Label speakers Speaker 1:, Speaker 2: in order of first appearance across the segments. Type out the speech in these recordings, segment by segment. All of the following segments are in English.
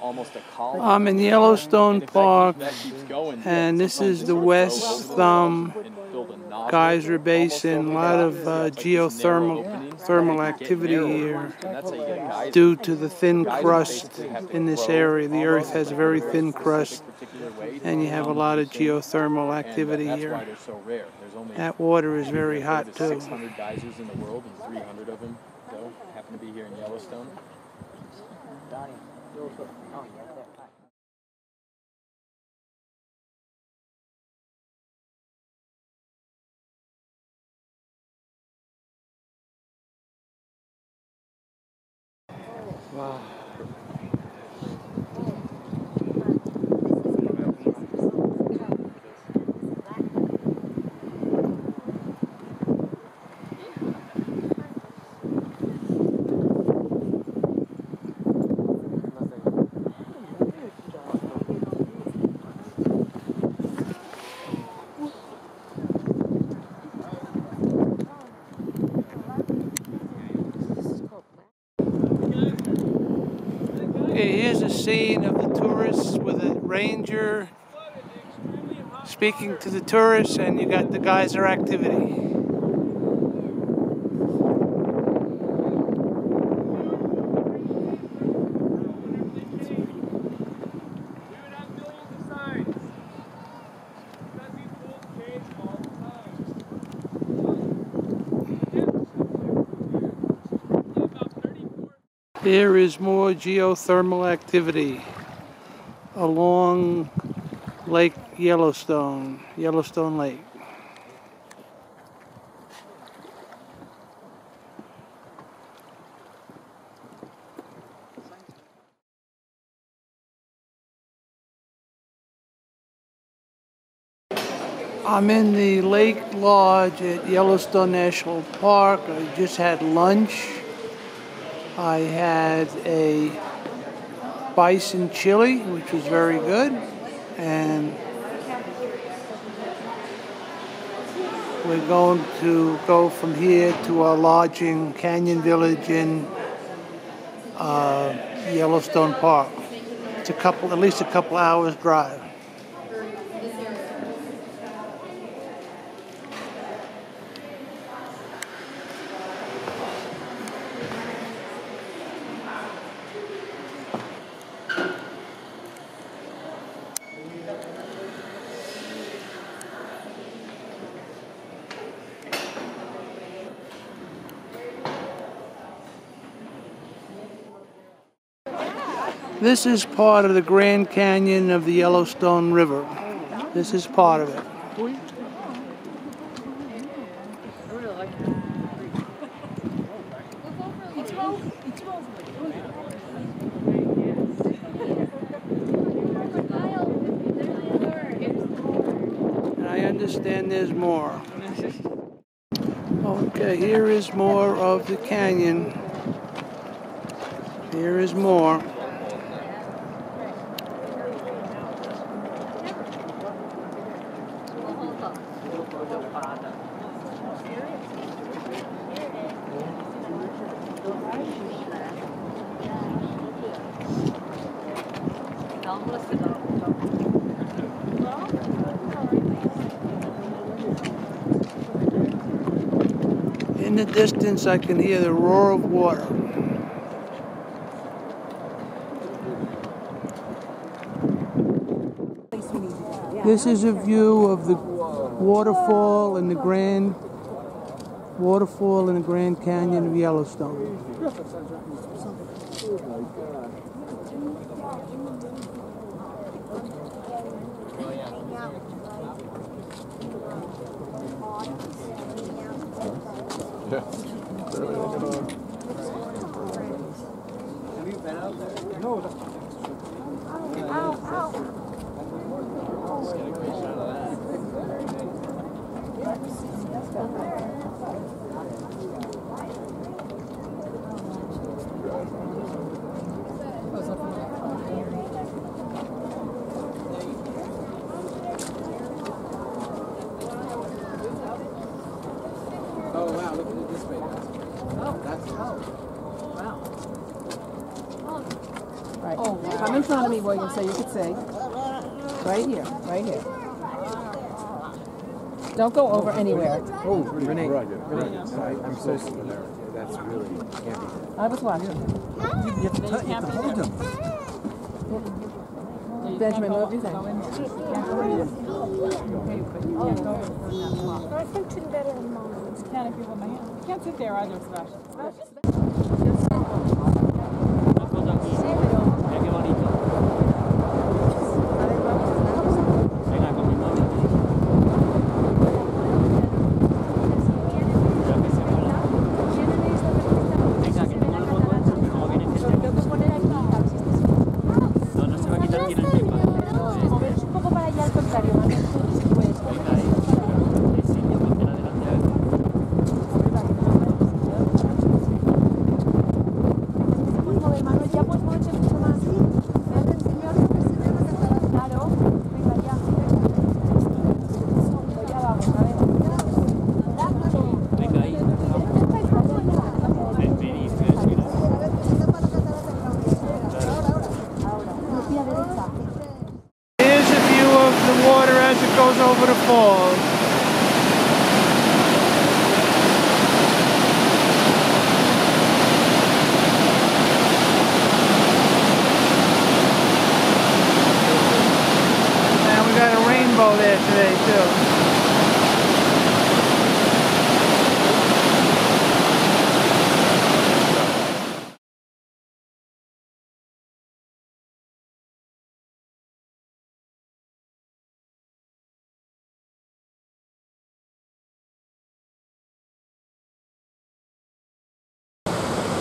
Speaker 1: almost a column.
Speaker 2: I'm in Yellowstone Park,
Speaker 1: That keeps going.
Speaker 2: and this is the West Thumb Geyser Basin. A lot of geothermal activity here due to the thin crust in this area. The earth has a very thin crust, and you have a lot of geothermal activity here. That water is very hot too.
Speaker 1: 600 geysers in the world, and 300 of them happen to be here in Yellowstone.
Speaker 2: Wow. Okay, here's a scene of the tourists with a ranger speaking to the tourists, and you got the geyser activity. There is more geothermal activity along Lake Yellowstone Lake. I'm in the Lake Lodge at Yellowstone National Park. I just had lunch. I had a bison chili, which was very good, and we're going to go from here to our lodging, Canyon Village in Yellowstone Park. It's at least a couple hours drive. This is part of the Grand Canyon of the Yellowstone River. This is part of it. And I understand there's more. Okay, here is more of the canyon. Here is more. In the distance, I can hear the roar of water. This is a view of the waterfall in the Grand Canyon of Yellowstone.
Speaker 1: Yeah.
Speaker 3: Have you been out there? No. Let's get a great shot of that. Oh wow, look at it this way. Oh, that's wow.
Speaker 4: Right. Oh, wow. Come in front of me, William, so you can see. Right here, right here. Don't go over anywhere.
Speaker 3: Oh, Renee. I'm so sorry. That's really can't be.
Speaker 4: I was watching.
Speaker 3: You have to hold him.
Speaker 4: Benjamin, what do you think?
Speaker 5: I think she's better than Mom.
Speaker 6: Can't if you hold my hand. You can't sit there either, Sebastian.
Speaker 7: Qué bonito. Venga con mi móvil. Ya que se mola. Venga, que tengo el botón. Como viene gente. No, no se va a quitar, tiene el iPad.
Speaker 5: Moveros un poco para allá al contrario, Manuel, si puedes.
Speaker 7: Venga, ahí. Sí, yo ponte adelante a ver.
Speaker 5: Mover, Manuel, ya puedes moverse mucho más. Claro, venga ya. Ya vamos, a ver.
Speaker 7: Venga ahí. Venid, que es mira.
Speaker 5: Pie derecha.
Speaker 2: Here's a view of the water as it goes over the falls. And we got a rainbow there today too.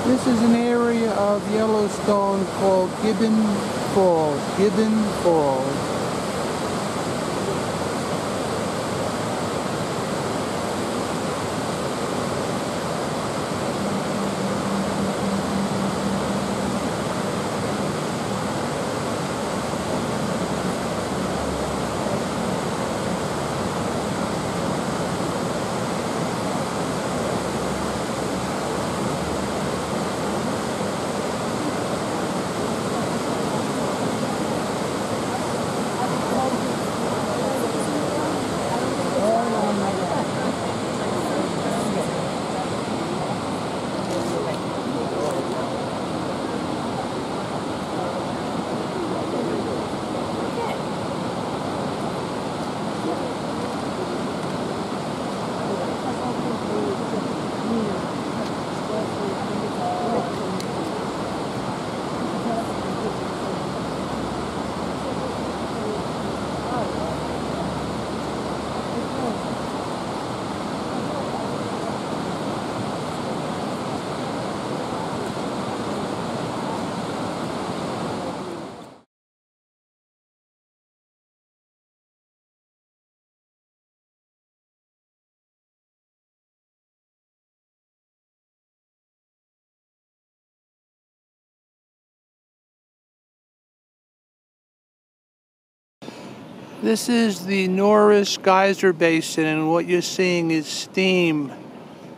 Speaker 2: This is an area of Yellowstone called Gibbon Falls. Gibbon Falls. This is the Norris Geyser Basin, and what you're seeing is steam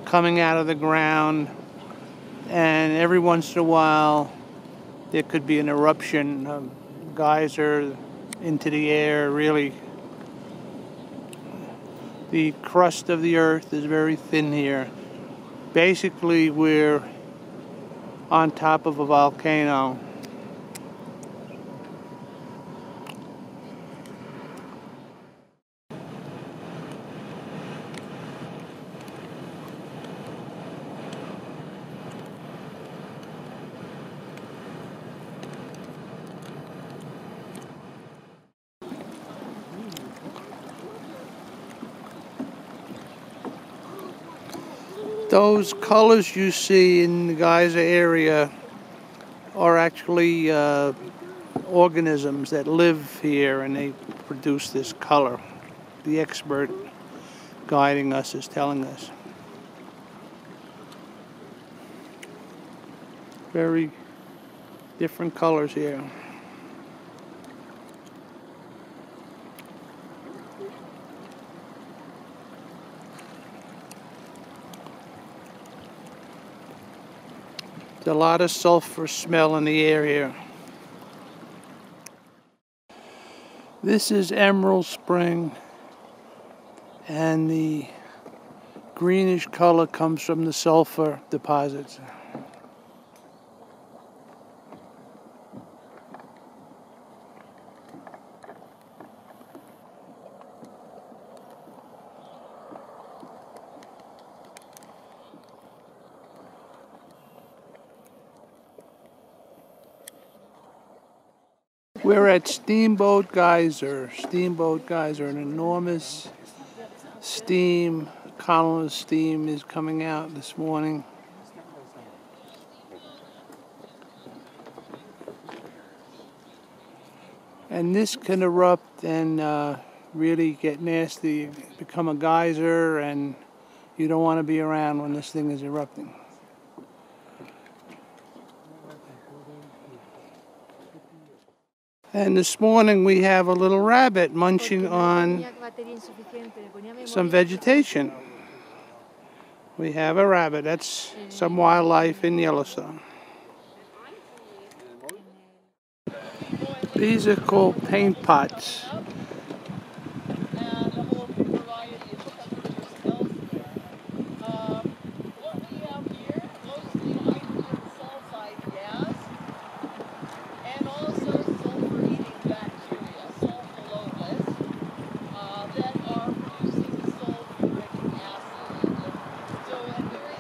Speaker 2: coming out of the ground, and every once in a while there could be an eruption of geyser into the air. Really, the crust of the earth is very thin here. Basically, we're on top of a volcano. Those colors you see in the geyser area are actually organisms that live here, and they produce this color. The expert guiding us is telling us. Very different colors here. There's a lot of sulfur smell in the air here. This is Emerald Spring, and the greenish color comes from the sulfur deposits. We're at Steamboat Geyser. Steamboat Geyser, an enormous steam, column of steam is coming out this morning. And this can erupt and really get nasty, become a geyser, and you don't want to be around when this thing is erupting. And this morning we have a little rabbit munching on some vegetation. We have a rabbit. That's some wildlife in Yellowstone. These are called paint pots.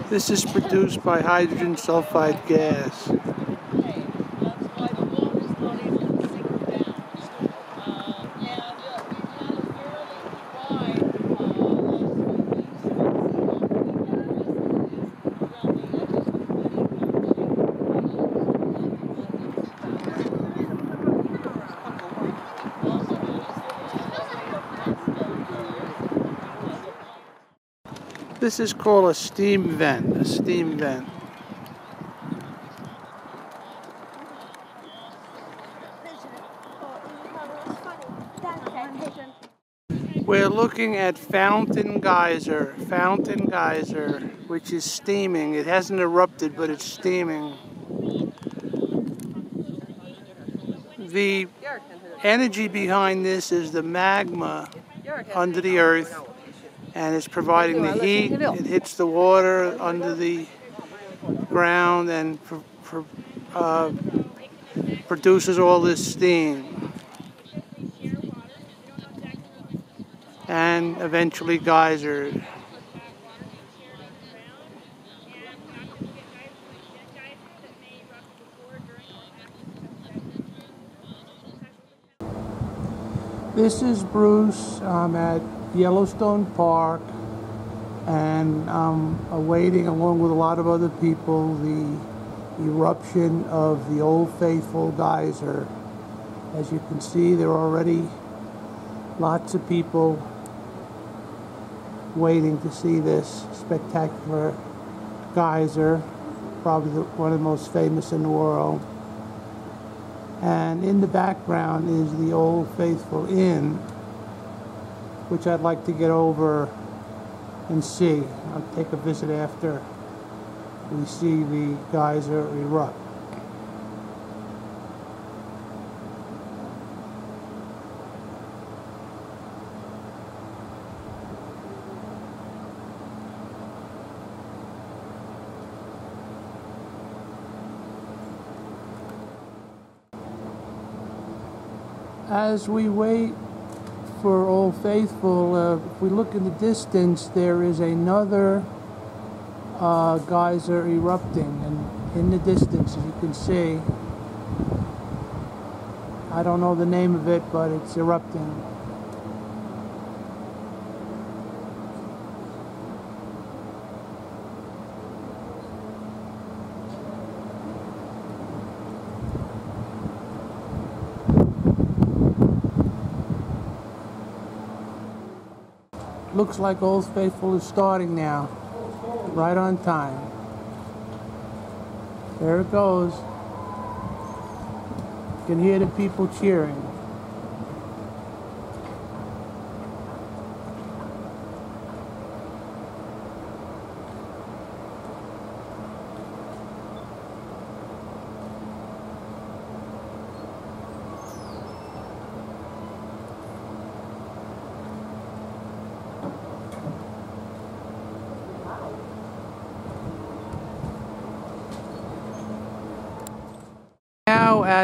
Speaker 2: This is produced by hydrogen sulfide gas. This is called a steam vent, We're looking at Fountain Geyser, which is steaming. It hasn't erupted, but it's steaming. The energy behind this is the magma under the earth, and it's providing the heat. It hits the water under the ground and produces all this steam. And eventually geysers. This is Bruce. I'm at Yellowstone Park, and I'm awaiting, along with a lot of other people, the eruption of the Old Faithful geyser. As you can see, there are already lots of people waiting to see this spectacular geyser, probably one of the most famous in the world. And in the background is the Old Faithful Inn, which I'd like to get over and see. I'll take a visit after we see the geyser erupt. As we wait for Old Faithful, if we look in the distance, there is another geyser erupting, and in the distance, as you can see, I don't know the name of it, but it's erupting. Looks like Old Faithful is starting now, right on time. There it goes. You can hear the people cheering.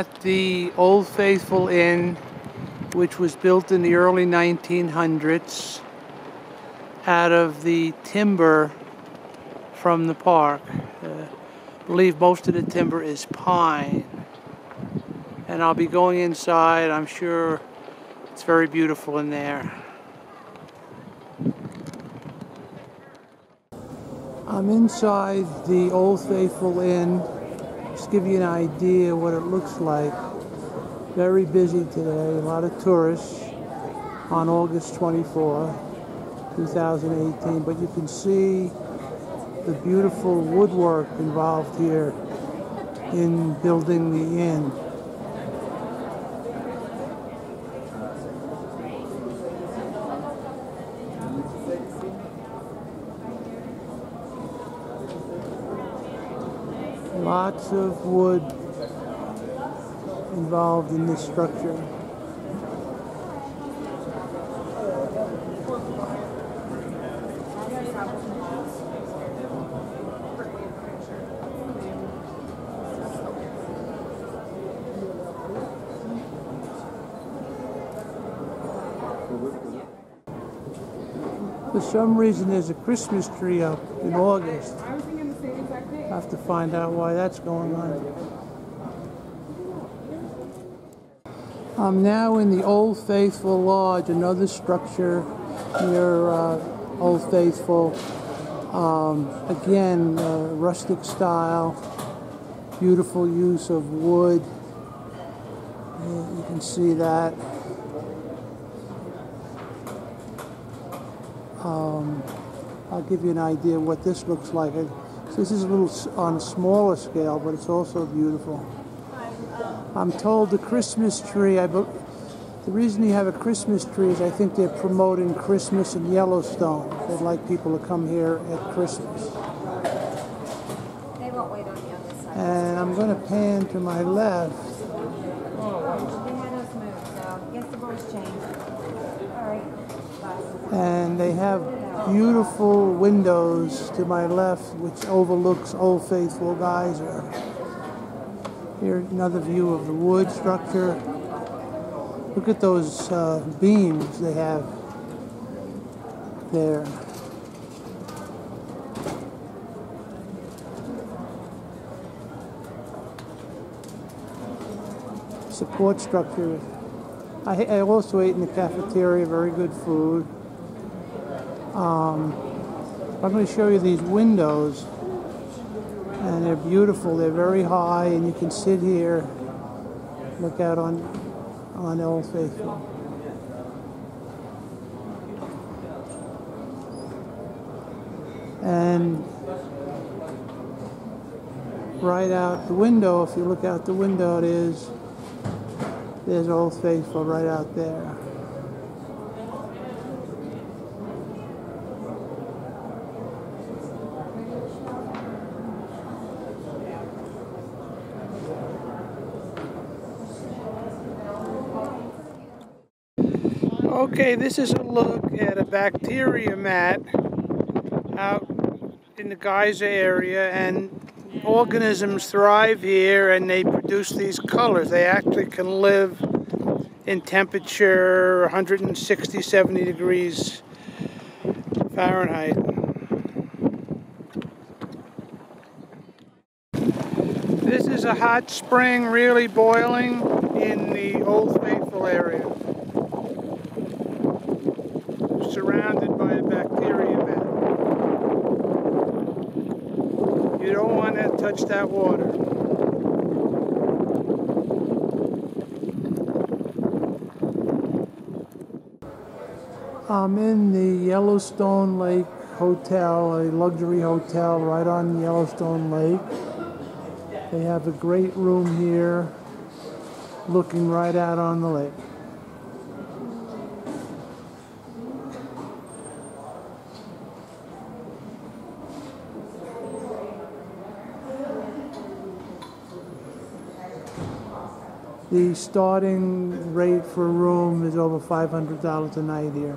Speaker 2: at the Old Faithful Inn, which was built in the early 1900s out of the timber from the park. I believe most of the timber is pine. And I'll be going inside. I'm sure it's very beautiful in there. I'm inside the Old Faithful Inn. Just give you an idea what it looks like. Very busy today, a lot of tourists on August 24, 2018. But you can see the beautiful woodwork involved here in building the inn. Lots of wood involved in this structure. For some reason there's a Christmas tree up in August. I have to find out why that's going on. I'm now in the Old Faithful Lodge, another structure near Old Faithful. Again, rustic style, beautiful use of wood. You can see that. I'll give you an idea of what this looks like. This is a little on a smaller scale, but it's also beautiful. I'm told the Christmas tree, the reason you have a Christmas tree is I think they're promoting Christmas in Yellowstone. They'd like people to come here at Christmas.
Speaker 5: They won't wait on the other side.
Speaker 2: And I'm going to pan to my left.
Speaker 5: They had us move, so guess the voice changed. All right.
Speaker 2: And they have beautiful windows to my left, which overlooks Old Faithful Geyser. Here's another view of the wood structure. Look at those beams they have there. Support structure. I also ate in the cafeteria, very good food. I'm going to show you these windows, and they're beautiful. They're very high, and you can sit here, look out on Old Faithful. And right out the window, if you look out the window, there's Old Faithful right out there. Okay, this is a look at a bacteria mat out in the Geyser area, and organisms thrive here and they produce these colors. They actually can live in temperature 160, 70 degrees Fahrenheit. This is a hot spring really boiling in the Old Faithful area, surrounded by a bacteria mat. You don't want to touch that water. I'm in the Yellowstone Lake Hotel, a luxury hotel right on Yellowstone Lake. They have a great room here, looking right out on the lake. The starting rate for a room is over $500 a night here.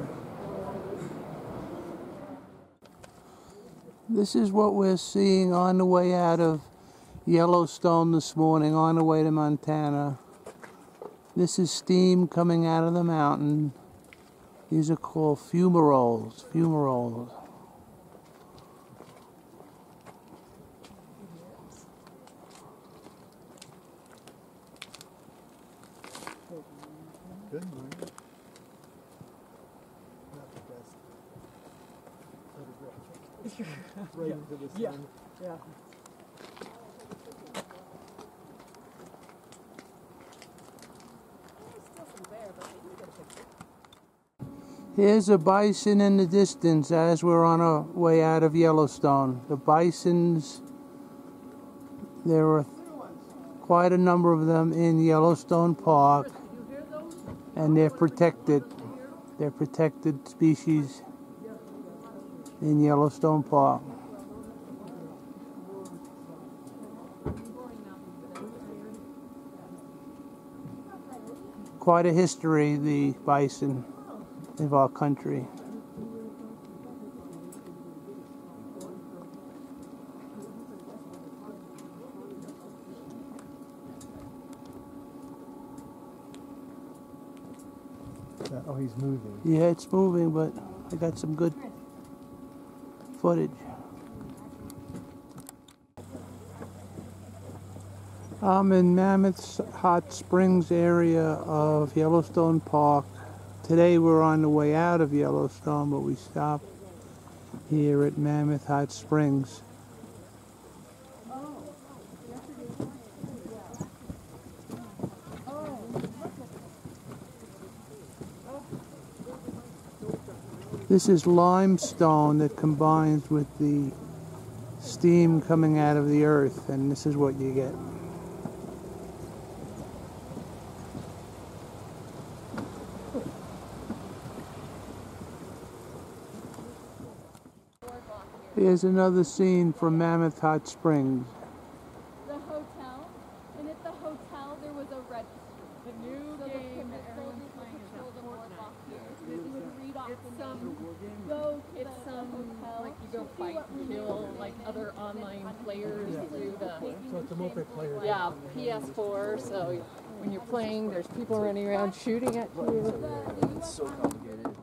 Speaker 2: This is what we're seeing on the way out of Yellowstone this morning on the way to Montana. This is steam coming out of the mountain. These are called fumaroles. Fumaroles.
Speaker 3: Good morning. Not the best photographic. Right into the sun.
Speaker 6: Yeah.
Speaker 2: Here's a bison in the distance as we're on our way out of Yellowstone. The bisons, there are quite a number of them in Yellowstone Park, and they're protected. They're protected species in Yellowstone Park. Quite a history, the bison of our country.
Speaker 3: Oh, he's moving.
Speaker 2: Yeah, it's moving, but I got some good footage. I'm in Mammoth's Hot Springs area of Yellowstone Park. Today we're on the way out of Yellowstone, but we stopped here at Mammoth Hot Springs. This is limestone that combines with the steam coming out of the earth, and this is what you get. Here's another scene from Mammoth Hot Springs.
Speaker 7: The hotel, and at the hotel there was a registry.
Speaker 6: The new
Speaker 7: So
Speaker 6: game
Speaker 7: the
Speaker 6: that everyone's playing is
Speaker 7: patrol the boardwalk here.
Speaker 6: Fortnite.
Speaker 7: You would read off the
Speaker 6: Some,
Speaker 7: names, go to
Speaker 6: it's
Speaker 7: the
Speaker 6: some,
Speaker 7: hotel,
Speaker 6: like you go
Speaker 7: see
Speaker 6: fight
Speaker 7: what
Speaker 6: and
Speaker 7: room
Speaker 6: kill
Speaker 7: you're
Speaker 6: like
Speaker 7: in,
Speaker 6: other
Speaker 7: and
Speaker 6: online
Speaker 7: then
Speaker 6: players through the,
Speaker 3: So it's a multiplayer.
Speaker 6: yeah, PS4, so when you're playing there's people running around shooting at you.
Speaker 1: It's so complicated.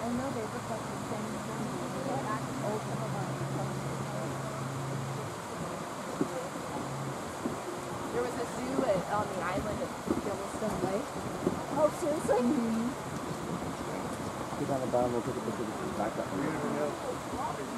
Speaker 5: I know they look like the same thing. They're actually old There was a zoo on the island of Yellowstone Lake. Oh, seriously?
Speaker 3: Get on the bottom, we'll take a picture of the back up.